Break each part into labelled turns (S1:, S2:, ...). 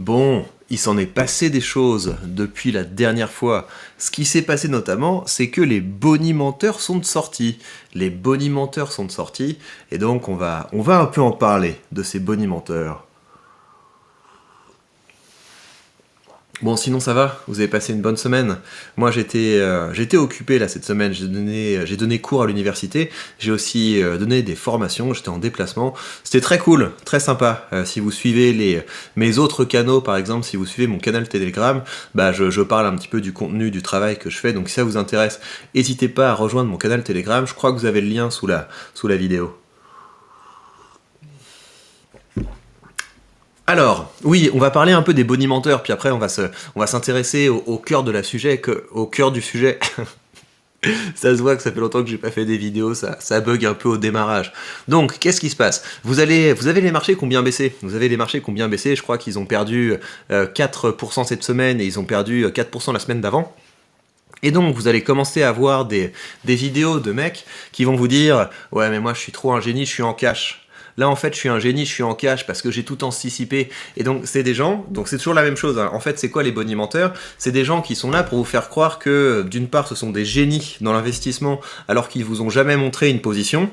S1: Bon, il s'en est passé des choses depuis la dernière fois. Ce qui s'est passé notamment, c'est que les bonimenteurs sont de sortie. Les bonimenteurs sont de sortie, et donc on va un peu en parler de ces bonimenteurs. Bon, sinon ça va, vous avez passé une bonne semaine. Moi j'étais occupé là cette semaine, j'ai donné cours à l'université, j'ai aussi donné des formations, j'étais en déplacement. C'était très cool, très sympa. Si vous suivez mes autres canaux, par exemple, si vous suivez mon canal Telegram, bah je parle un petit peu du contenu du travail que je fais, donc si ça vous intéresse, n'hésitez pas à rejoindre mon canal Telegram, je crois que vous avez le lien sous la vidéo. Alors, oui, on va parler un peu des bonimenteurs, puis après on va s'intéresser au cœur de la sujet, au cœur du sujet. Ça se voit que ça fait longtemps que j'ai pas fait des vidéos, ça bug un peu au démarrage. Donc, qu'est-ce qui se passe? Vous avez les marchés qui ont bien baissé. Vous avez les marchés qui ont bien baissé. Je crois qu'ils ont perdu 4% cette semaine et ils ont perdu 4% la semaine d'avant. Et donc, vous allez commencer à voir des vidéos de mecs qui vont vous dire « Ouais, mais moi, je suis trop un génie, je suis en cash. » Là, en fait, je suis un génie, je suis en cash parce que j'ai tout anticipé. Et donc, c'est des gens, donc c'est toujours la même chose, hein. En fait, c'est quoi les bonimenteurs? C'est des gens qui sont là pour vous faire croire que, d'une part, ce sont des génies dans l'investissement alors qu'ils vous ont jamais montré une position.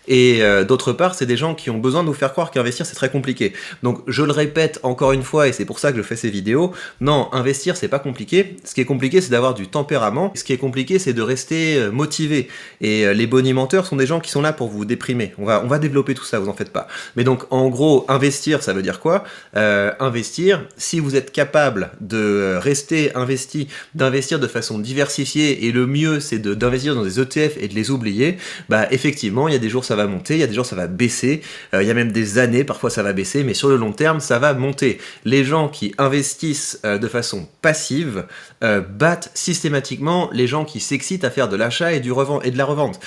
S1: Et d'autre part, c'est des gens qui ont besoin de vous faire croire qu'investir, c'est très compliqué. Donc, je le répète encore une fois, et c'est pour ça que je fais ces vidéos, non, investir, c'est pas compliqué. Ce qui est compliqué, c'est d'avoir du tempérament. Ce qui est compliqué, c'est de rester motivé. Et les bonimenteurs sont des gens qui sont là pour vous déprimer. On va développer tout ça, vous en faites pas. Mais donc, en gros, investir, ça veut dire quoi? Investir, si vous êtes capable de rester investi, d'investir de façon diversifiée, et le mieux, c'est d'investir dans des ETF et de les oublier, bah effectivement, il y a des jours ça va monter, il y a des jours ça va baisser, il y a même des années, parfois ça va baisser, mais sur le long terme, ça va monter. Les gens qui investissent de façon passive battent systématiquement les gens qui s'excitent à faire de l'achat et de la revente.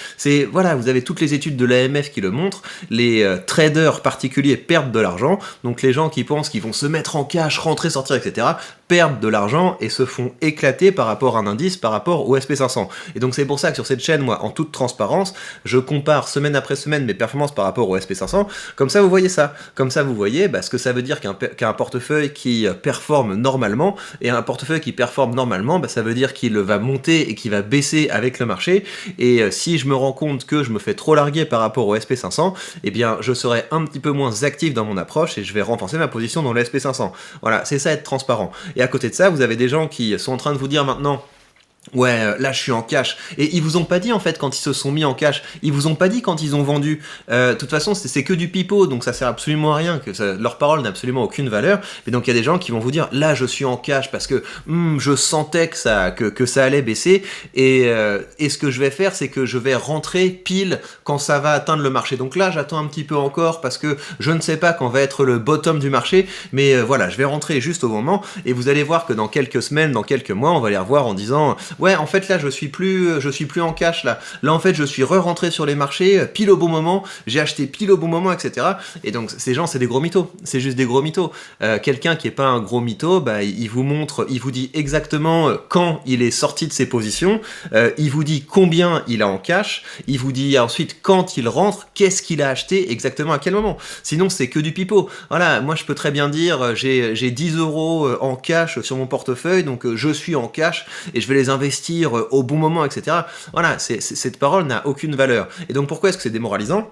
S1: Voilà, vous avez toutes les études de l'AMF qui le montrent, les traders particuliers perdent de l'argent, donc les gens qui pensent qu'ils vont se mettre en cash, rentrer, sortir, etc., perdent de l'argent et se font éclater par rapport à un indice, par rapport au SP500. Et donc c'est pour ça que sur cette chaîne, moi, en toute transparence, je compare semaine après semaine mes performances par rapport au SP500, comme ça vous voyez ça. Comme ça vous voyez ce que ça veut dire qu'un portefeuille qui performe normalement, et un portefeuille qui performe normalement, ça veut dire qu'il va monter et qu'il va baisser avec le marché, et si je me rends compte que je me fais trop larguer par rapport au SP500, eh bien je serai un petit peu moins actif dans mon approche et je vais renforcer ma position dans le SP500. Voilà, c'est ça être transparent. Et à côté de ça, vous avez des gens qui sont en train de vous dire maintenant ouais, là je suis en cash. Et ils vous ont pas dit en fait quand ils se sont mis en cash. Ils vous ont pas dit quand ils ont vendu. De toute façon, c'est que du pipeau, donc ça sert absolument à rien. Leur parole n'a absolument aucune valeur. Et donc il y a des gens qui vont vous dire là je suis en cash parce que je sentais que ça allait baisser. Et ce que je vais faire, c'est que je vais rentrer pile quand ça va atteindre le marché. Donc là j'attends un petit peu encore parce que je ne sais pas quand va être le bottom du marché. Mais voilà, je vais rentrer juste au moment. Et vous allez voir que dans quelques semaines, dans quelques mois, on va les revoir en disant ouais, en fait là je suis plus en cash là. Là en fait je suis re-rentré sur les marchés pile au bon moment, j'ai acheté pile au bon moment, etc. Et donc ces gens c'est des gros mythos, c'est juste des gros mythos. Quelqu'un qui est pas un gros mytho, il vous montre, il vous dit exactement quand il est sorti de ses positions, il vous dit combien il a en cash, il vous dit ensuite quand il rentre, qu'est-ce qu'il a acheté exactement à quel moment. Sinon c'est que du pipeau. Voilà, moi je peux très bien dire j'ai 10 euros en cash sur mon portefeuille, donc je suis en cash et je vais les investir au bon moment, etc. Voilà, cette parole n'a aucune valeur. Et donc pourquoi est-ce que c'est démoralisant ?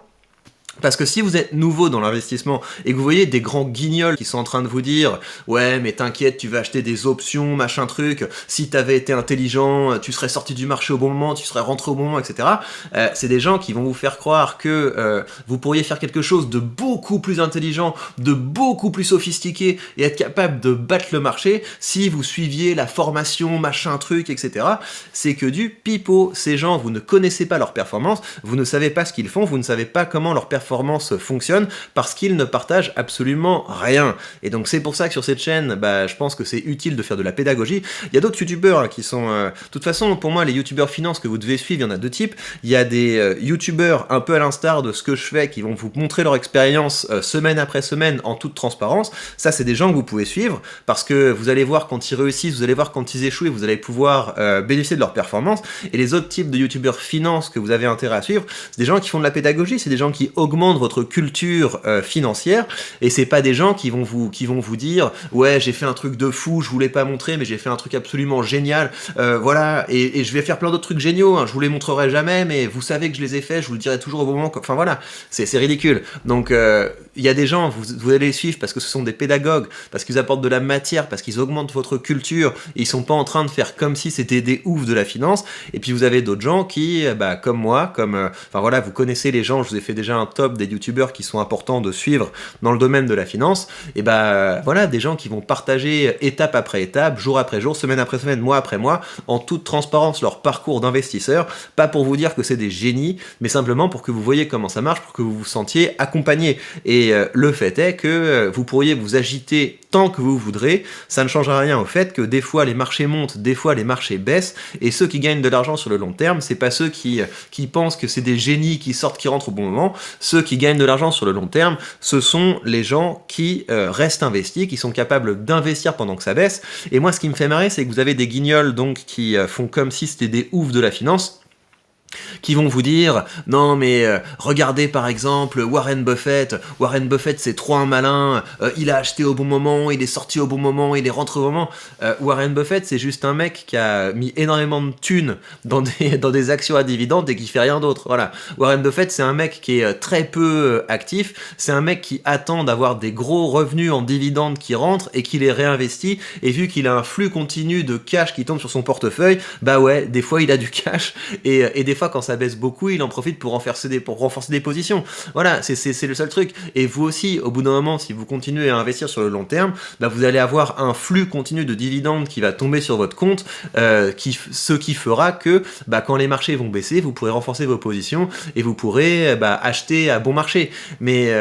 S1: Parce que si vous êtes nouveau dans l'investissement et que vous voyez des grands guignols qui sont en train de vous dire « Ouais, mais t'inquiète, tu vas acheter des options, machin truc, si t'avais été intelligent, tu serais sorti du marché au bon moment, tu serais rentré au bon moment, etc. » C'est des gens qui vont vous faire croire que vous pourriez faire quelque chose de beaucoup plus intelligent, de beaucoup plus sophistiqué et être capable de battre le marché si vous suiviez la formation, machin truc, etc. C'est que du pipeau. Ces gens, vous ne connaissez pas leur performance, vous ne savez pas ce qu'ils font, vous ne savez pas comment leur performance fonctionne parce qu'ils ne partagent absolument rien. Et donc c'est pour ça que sur cette chaîne, je pense que c'est utile de faire de la pédagogie. Il y a d'autres youtubeurs qui sont... De toute façon, pour moi, les youtubeurs finance que vous devez suivre, il y en a deux types. Il y a des youtubeurs un peu à l'instar de ce que je fais qui vont vous montrer leur expérience semaine après semaine en toute transparence. Ça, c'est des gens que vous pouvez suivre parce que vous allez voir quand ils réussissent, vous allez voir quand ils échouent et vous allez pouvoir bénéficier de leur performance. Et les autres types de youtubeurs finance que vous avez intérêt à suivre, c'est des gens qui font de la pédagogie, c'est des gens qui augmentent augmentent votre culture financière, et c'est pas des gens qui vont vous dire ouais j'ai fait un truc de fou, je vous l'ai pas montré mais j'ai fait un truc absolument génial, voilà, et je vais faire plein d'autres trucs géniaux, hein, je vous les montrerai jamais mais vous savez que je les ai faits, je vous le dirai toujours au bon moment, enfin voilà, c'est ridicule. Donc il y a des gens, vous allez les suivre parce que ce sont des pédagogues, parce qu'ils apportent de la matière, parce qu'ils augmentent votre culture, et ils sont pas en train de faire comme si c'était des oufs de la finance. Et puis vous avez d'autres gens qui, comme moi, enfin voilà, vous connaissez les gens, je vous ai fait déjà un top des youtubeurs qui sont importants de suivre dans le domaine de la finance, et voilà, des gens qui vont partager étape après étape, jour après jour, semaine après semaine, mois après mois, en toute transparence leur parcours d'investisseur, pas pour vous dire que c'est des génies, mais simplement pour que vous voyez comment ça marche, pour que vous vous sentiez accompagné. Et le fait est que vous pourriez vous agiter tant que vous voudrez, ça ne changera rien au fait que des fois les marchés montent, des fois les marchés baissent, et ceux qui gagnent de l'argent sur le long terme, c'est pas ceux qui pensent que c'est des génies qui sortent, qui rentrent au bon moment. Ceux qui gagnent de l'argent sur le long terme, ce sont les gens qui restent investis, qui sont capables d'investir pendant que ça baisse. Et moi ce qui me fait marrer, c'est que vous avez des guignols donc qui font comme si c'était des oufs de la finance, qui vont vous dire non mais regardez par exemple Warren Buffett c'est trop un malin, il a acheté au bon moment, il est sorti au bon moment, il est rentré au bon moment. Warren Buffett c'est juste un mec qui a mis énormément de thunes dans des actions à dividendes et qui fait rien d'autre, voilà. Warren Buffett c'est un mec qui est très peu actif, c'est un mec qui attend d'avoir des gros revenus en dividendes qui rentrent et qui les réinvestit, et vu qu'il a un flux continu de cash qui tombe sur son portefeuille, bah ouais, des fois il a du cash, et des fois quand ça baisse beaucoup, il en profite pour renforcer des positions. Voilà, c'est le seul truc. Et vous aussi, au bout d'un moment, si vous continuez à investir sur le long terme, vous allez avoir un flux continu de dividendes qui va tomber sur votre compte, ce qui fera que quand les marchés vont baisser, vous pourrez renforcer vos positions et vous pourrez acheter à bon marché. Mais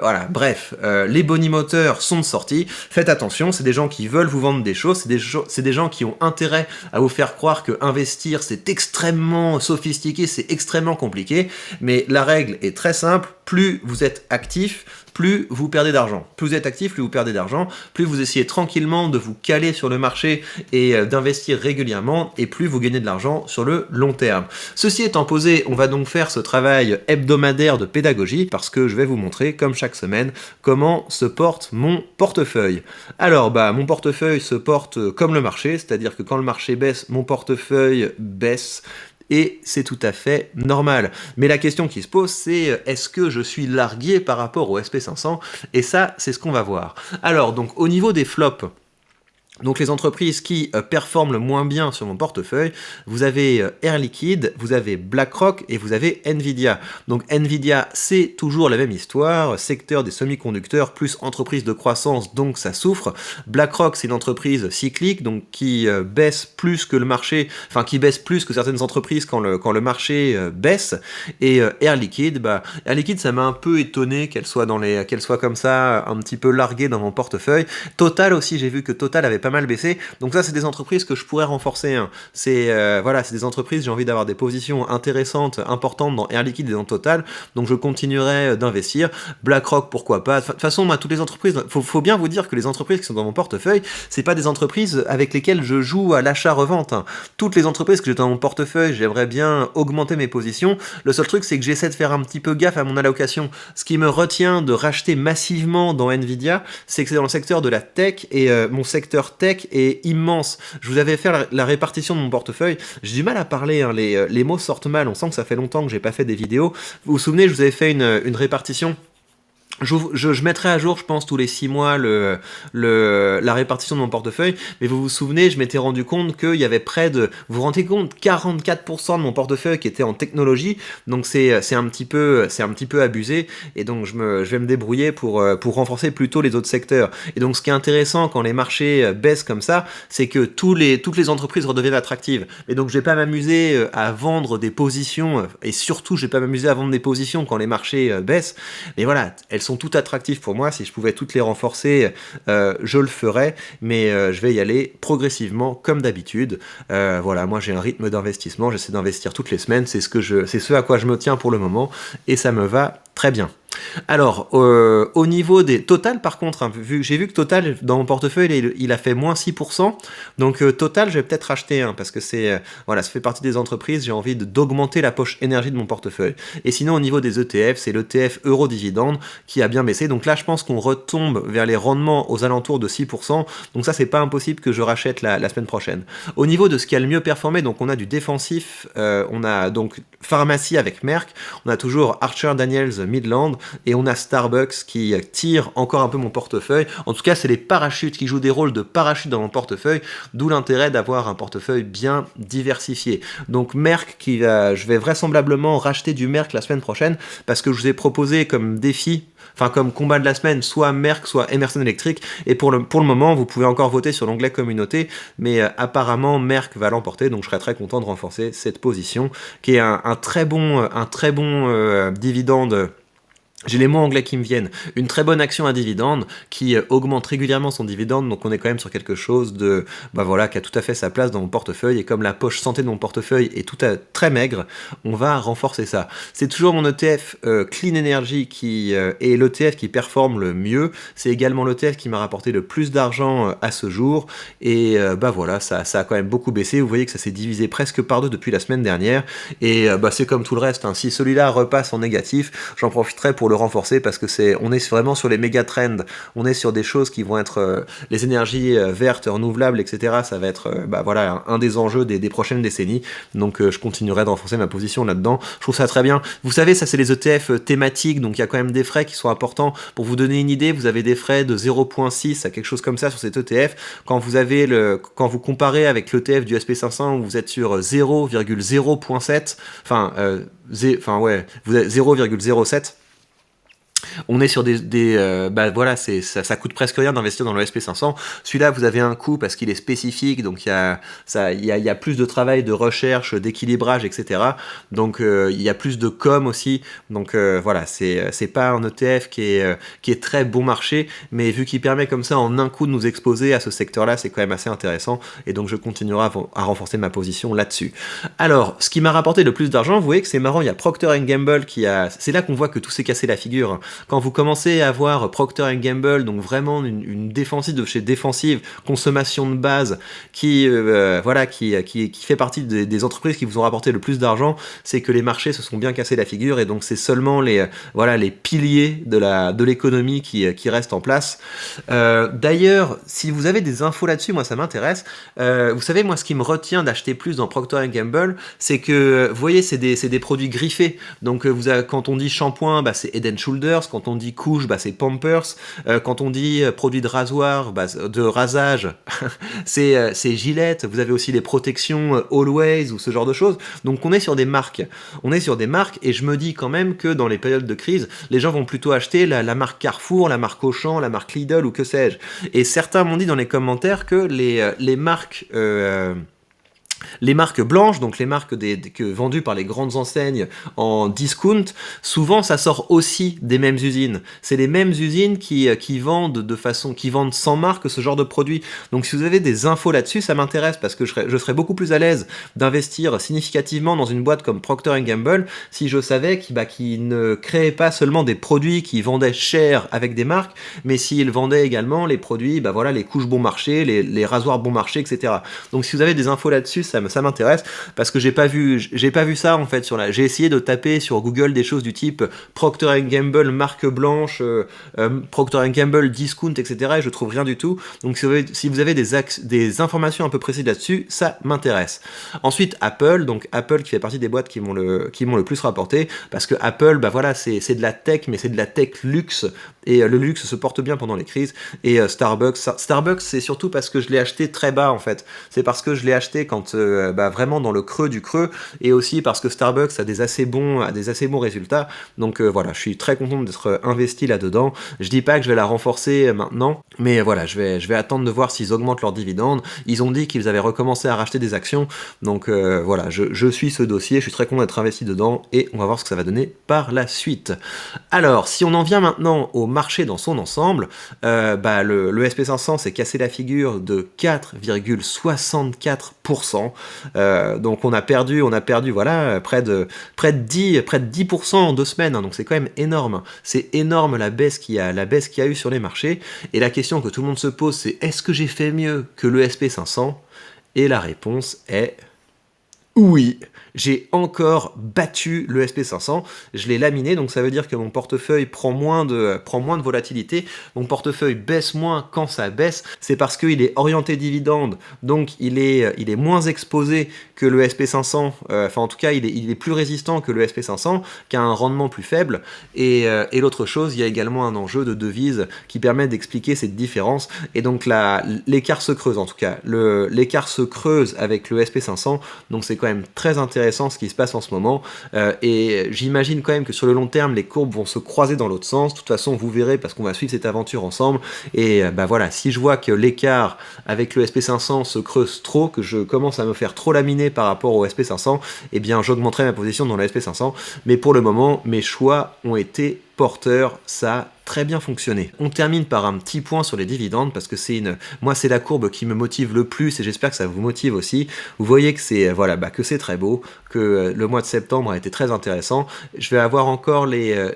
S1: voilà, bref, les bonimoteurs sont de sortie. Faites attention, c'est des gens qui veulent vous vendre des choses, c'est des gens qui ont intérêt à vous faire croire que investir c'est extrêmement sophistiqué, c'est extrêmement compliqué, mais la règle est très simple, plus vous êtes actif, plus vous perdez d'argent. Plus vous êtes actif, plus vous perdez d'argent, plus vous essayez tranquillement de vous caler sur le marché et d'investir régulièrement, et plus vous gagnez de l'argent sur le long terme. Ceci étant posé, on va donc faire ce travail hebdomadaire de pédagogie, parce que je vais vous montrer, comme chaque semaine, comment se porte mon portefeuille. Alors, mon portefeuille se porte comme le marché, c'est-à-dire que quand le marché baisse, mon portefeuille baisse, et c'est tout à fait normal. Mais la question qui se pose, c'est est-ce que je suis largué par rapport au SP500 ? Et ça, c'est ce qu'on va voir. Alors, donc, au niveau des flops, donc les entreprises qui performent le moins bien sur mon portefeuille, vous avez Air Liquide, vous avez BlackRock et vous avez Nvidia. Donc Nvidia, c'est toujours la même histoire, secteur des semi-conducteurs plus entreprise de croissance, donc ça souffre. BlackRock, c'est une entreprise cyclique, donc qui baisse plus que le marché, enfin qui baisse plus que certaines entreprises quand le marché baisse. Et Air Liquide, Air Liquide, ça m'a un peu étonné qu'elle soit comme ça, un petit peu larguée dans mon portefeuille. Total aussi, j'ai vu que Total avait pas mal baissé, donc ça c'est des entreprises que je pourrais renforcer, hein. C'est des entreprises, j'ai envie d'avoir des positions intéressantes, importantes dans Air Liquide et dans Total, donc je continuerai d'investir. BlackRock, pourquoi pas. De toute façon, toutes les entreprises, faut bien vous dire que les entreprises qui sont dans mon portefeuille, c'est pas des entreprises avec lesquelles je joue à l'achat-revente, hein. Toutes les entreprises que j'ai dans mon portefeuille, j'aimerais bien augmenter mes positions. Le seul truc, c'est que j'essaie de faire un petit peu gaffe à mon allocation. Ce qui me retient de racheter massivement dans Nvidia, c'est que c'est dans le secteur de la tech, et mon secteur tech est immense. Je vous avais fait la répartition de mon portefeuille. J'ai du mal à parler, hein. Les mots sortent mal. On sent que ça fait longtemps que j'ai pas fait des vidéos. Vous vous souvenez, je vous avais fait une répartition. Je mettrai à jour, je pense, tous les 6 mois la répartition de mon portefeuille, mais vous vous souvenez, je m'étais rendu compte qu'il y avait vous vous rendez compte, 44% de mon portefeuille qui était en technologie, donc c'est un petit peu abusé, et donc je vais me débrouiller pour renforcer plutôt les autres secteurs. Et donc ce qui est intéressant quand les marchés baissent comme ça, c'est que toutes les entreprises redeviennent attractives, et donc je vais pas m'amuser à vendre des positions, et surtout je vais pas m'amuser à vendre des positions quand les marchés baissent, mais voilà, elles sont toutes attractives pour moi. Si je pouvais toutes les renforcer, je le ferais, mais je vais y aller progressivement comme d'habitude. Voilà, moi j'ai un rythme d'investissement, j'essaie d'investir toutes les semaines, c'est ce à quoi je me tiens pour le moment, et ça me va très bien. Alors, au niveau des Total, par contre, hein, j'ai vu que Total, dans mon portefeuille, il a fait moins 6%. Donc, Total, je vais peut-être racheter un, parce que voilà, ça fait partie des entreprises, j'ai envie d'augmenter la poche énergie de mon portefeuille. Et sinon, au niveau des ETF, c'est l'ETF Euro-Dividende qui a bien baissé. Donc là, je pense qu'on retombe vers les rendements aux alentours de 6%. Donc ça, c'est pas impossible que je rachète la semaine prochaine. Au niveau de ce qui a le mieux performé, donc on a du défensif, on a donc pharmacie avec Merck, on a toujours Archer Daniels Midland, et on a Starbucks qui tire encore un peu mon portefeuille. En tout cas, c'est les parachutes qui jouent des rôles de parachutes dans mon portefeuille, d'où l'intérêt d'avoir un portefeuille bien diversifié. Donc Merck, je vais vraisemblablement racheter du Merck la semaine prochaine, parce que je vous ai proposé comme défi, enfin comme combat de la semaine, soit Merck, soit Emerson Electric, et pour le moment, vous pouvez encore voter sur l'onglet communauté, mais apparemment Merck va l'emporter, donc je serais très content de renforcer cette position, qui est un très bon dividende. J'ai les mots anglais qui me viennent. Une très bonne action à dividende qui augmente régulièrement son dividende, donc on est quand même sur quelque chose de, qui a tout à fait sa place dans mon portefeuille, et comme la poche santé de mon portefeuille est très maigre, on va renforcer ça. C'est toujours mon ETF Clean Energy qui est l'ETF qui performe le mieux. C'est également l'ETF qui m'a rapporté le plus d'argent à ce jour, et ça a quand même beaucoup baissé. Vous voyez que ça s'est divisé presque par deux depuis la semaine dernière, et c'est comme tout le reste, hein. Si celui-là repasse en négatif, j'en profiterai pour le renforcer, parce que on est vraiment sur les méga trends, on est sur des choses qui vont être les énergies vertes, renouvelables, etc. Ça va être un des enjeux des prochaines décennies, donc je continuerai de renforcer ma position là-dedans. Je trouve ça très bien. Vous savez, ça c'est les ETF thématiques, donc il y a quand même des frais qui sont importants. Pour vous donner une idée, vous avez des frais de 0,6 à quelque chose comme ça sur cet ETF. Quand vous comparez avec l'ETF du SP500 où vous êtes sur 0,0.7, vous êtes 0,07. On est sur ça coûte presque rien d'investir dans le SP500. Celui-là, vous avez un coût parce qu'il est spécifique, donc il y a plus de travail de recherche, d'équilibrage, etc. Donc il y a plus de com aussi. Donc c'est pas un ETF qui est très bon marché, mais vu qu'il permet comme ça en un coup de nous exposer à ce secteur-là, c'est quand même assez intéressant. Et donc je continuerai à renforcer ma position là-dessus. Alors, ce qui m'a rapporté le plus d'argent, vous voyez que c'est marrant, il y a Procter & Gamble c'est là qu'on voit que tout s'est cassé la figure. Quand vous commencez à voir Procter & Gamble, donc vraiment une défensive de chez défensive, consommation de base, qui fait partie des entreprises qui vous ont rapporté le plus d'argent, c'est que les marchés se sont bien cassés la figure, et donc c'est seulement les piliers de l'économie qui restent en place. D'ailleurs, si vous avez des infos là-dessus, moi ça m'intéresse. Vous savez, moi ce qui me retient d'acheter plus dans Procter & Gamble, c'est que, vous voyez, c'est des produits griffés. Donc quand on dit shampoing, c'est Head & Shoulders. Quand on dit couche, c'est Pampers. Quand on dit produit de rasoir, de rasage, c'est Gillette. Vous avez aussi les protections Always ou ce genre de choses. Donc on est sur des marques. Et je me dis quand même que dans les périodes de crise, les gens vont plutôt acheter la marque Carrefour, la marque Auchan, la marque Lidl ou que sais-je. Et certains m'ont dit dans les commentaires que les marques... les marques blanches, donc les marques vendues par les grandes enseignes en discount, souvent ça sort aussi des mêmes usines. C'est les mêmes usines qui vendent qui vendent sans marque ce genre de produits. Donc si vous avez des infos là-dessus, ça m'intéresse, parce que je serais beaucoup plus à l'aise d'investir significativement dans une boîte comme Procter & Gamble si je savais qu'ils ne créaient pas seulement des produits qui vendaient cher avec des marques, mais s'ils vendaient également les produits, les couches bon marché, les rasoirs bon marché, etc. Donc si vous avez des infos là-dessus, ça m'intéresse, parce que j'ai pas vu ça en fait j'ai essayé de taper sur Google des choses du type Procter & Gamble marque blanche, Procter & Gamble discount, etc. et je trouve rien du tout. Donc si vous avez des informations un peu précises là-dessus, ça m'intéresse. Ensuite Apple qui fait partie des boîtes qui m'ont le plus rapporté, parce que Apple c'est de la tech, mais c'est de la tech luxe, et le luxe se porte bien pendant les crises. Et Starbucks, c'est surtout parce que je l'ai acheté très bas en fait. C'est parce que je l'ai acheté quand vraiment dans le creux du creux, et aussi parce que Starbucks a des assez bons résultats. Donc je suis très content d'être investi là-dedans. Je dis pas que je vais la renforcer maintenant, mais je vais attendre de voir s'ils augmentent leurs dividendes. Ils ont dit qu'ils avaient recommencé à racheter des actions, donc je suis ce dossier, je suis très content d'être investi dedans, et on va voir ce que ça va donner par la suite. Alors, si on en vient maintenant au marché dans son ensemble, le SP500 s'est cassé la figure de 4,64%, 10%. Donc on a perdu voilà, près de 10% en 2 semaines, hein, donc c'est quand même énorme. C'est énorme la baisse qu'il y a eu sur les marchés. Et la question que tout le monde se pose, c'est est-ce que j'ai fait mieux que le SP500? Et la réponse est oui, j'ai encore battu le SP500, je l'ai laminé, donc ça veut dire que mon portefeuille prend moins de volatilité, mon portefeuille baisse moins quand ça baisse, c'est parce qu'il est orienté dividende, donc il est moins exposé que le SP500, enfin en tout cas il est plus résistant que le SP500, qui a un rendement plus faible, et l'autre chose, il y a également un enjeu de devise qui permet d'expliquer cette différence, et donc l'écart se creuse en tout cas, l'écart se creuse avec le SP500, donc c'est quand même très intéressant ce qui se passe en ce moment, et j'imagine quand même que sur le long terme les courbes vont se croiser dans l'autre sens. De toute façon vous verrez parce qu'on va suivre cette aventure ensemble, et bah voilà, si je vois que l'écart avec le SP500 se creuse trop, que je commence à me faire trop laminer par rapport au SP500, eh bien j'augmenterai ma position dans le SP500, mais pour le moment mes choix ont été porteurs, ça a très bien fonctionné. On termine par un petit point sur les dividendes parce que moi c'est la courbe qui me motive le plus et j'espère que ça vous motive aussi. Vous voyez que c'est voilà, que c'est très beau, que le mois de septembre a été très intéressant. Je vais avoir encore les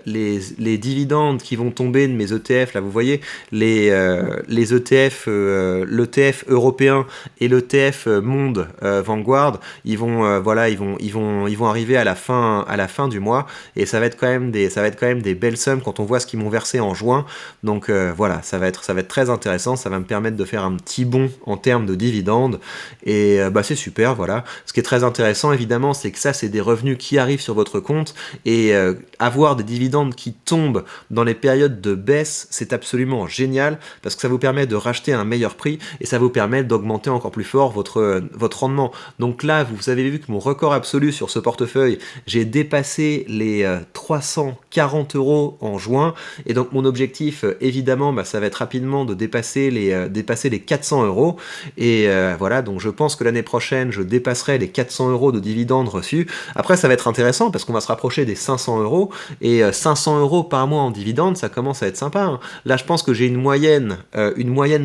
S1: dividendes qui vont tomber de mes ETF. Là vous voyez les ETF, l'ETF européen et l'ETF monde Vanguard. Ils vont arriver à la fin du mois et ça va être quand même des belles sommes quand on voit ce qu'ils m'ont versé en juin. Donc voilà, ça va être très intéressant, ça va me permettre de faire un petit bond en termes de dividendes et c'est super, voilà. Ce qui est très intéressant évidemment, c'est que ça c'est des revenus qui arrivent sur votre compte et avoir des dividendes qui tombent dans les périodes de baisse, c'est absolument génial parce que ça vous permet de racheter à un meilleur prix et ça vous permet d'augmenter encore plus fort votre rendement. Donc là, vous avez vu que mon record absolu sur ce portefeuille, j'ai dépassé les 340 € en juin et donc mon objectif évidemment ça va être rapidement de dépasser les 400 € et voilà, donc je pense que l'année prochaine je dépasserai les 400 € de dividendes reçus. Après ça va être intéressant parce qu'on va se rapprocher des 500 € et 500 € par mois en dividendes, ça commence à être sympa, hein. Là je pense que j'ai une moyenne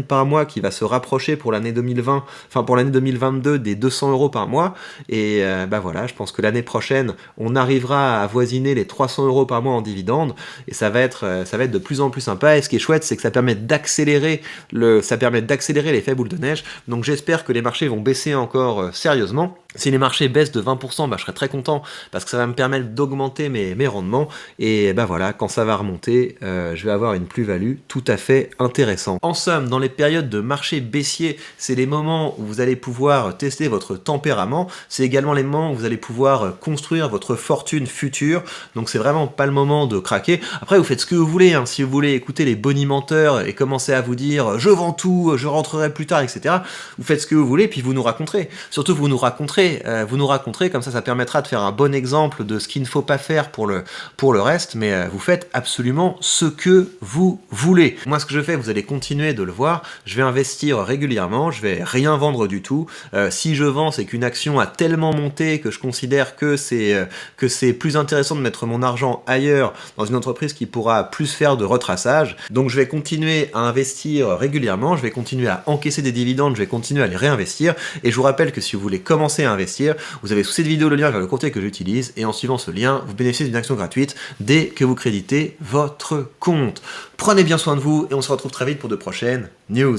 S1: par mois qui va se rapprocher pour l'année 2020, enfin pour l'année 2022 des 200 € par mois et voilà, je pense que l'année prochaine on arrivera à avoisiner les 300 € par mois en dividendes et ça va être de plus en plus sympa. Et ce qui est chouette, c'est que ça permet d'accélérer l'effet boule de neige. Donc j'espère que les marchés vont baisser encore sérieusement. Si les marchés baissent de 20%, je serai très content parce que ça va me permettre d'augmenter mes rendements. Et voilà, quand ça va remonter, je vais avoir une plus-value tout à fait intéressante. En somme, dans les périodes de marché baissier, c'est les moments où vous allez pouvoir tester votre tempérament. C'est également les moments où vous allez pouvoir construire votre fortune future. Donc c'est vraiment pas le moment de craquer. Après, vous faites ce que vous voulez, hein. Si vous voulez écouter les bonimenteurs et commencer à vous dire je vends tout, je rentrerai plus tard, etc. Vous faites ce que vous voulez, puis vous nous raconterez. Surtout vous nous raconterez, comme ça permettra de faire un bon exemple de ce qu'il ne faut pas faire pour le reste, mais vous faites absolument ce que vous voulez. Moi ce que je fais, vous allez continuer de le voir, je vais investir régulièrement, je vais rien vendre du tout. Si je vends, c'est qu'une action a tellement monté que je considère que c'est plus intéressant de mettre mon argent ailleurs, dans une entreprise qui pourra plus faire de retraçage. Donc je vais continuer à investir régulièrement, je vais continuer à encaisser des dividendes, je vais continuer à les réinvestir, et je vous rappelle que si vous voulez commencer à investir, vous avez sous cette vidéo le lien vers le courtier que j'utilise, et en suivant ce lien, vous bénéficiez d'une action gratuite dès que vous créditez votre compte. Prenez bien soin de vous, et on se retrouve très vite pour de prochaines news.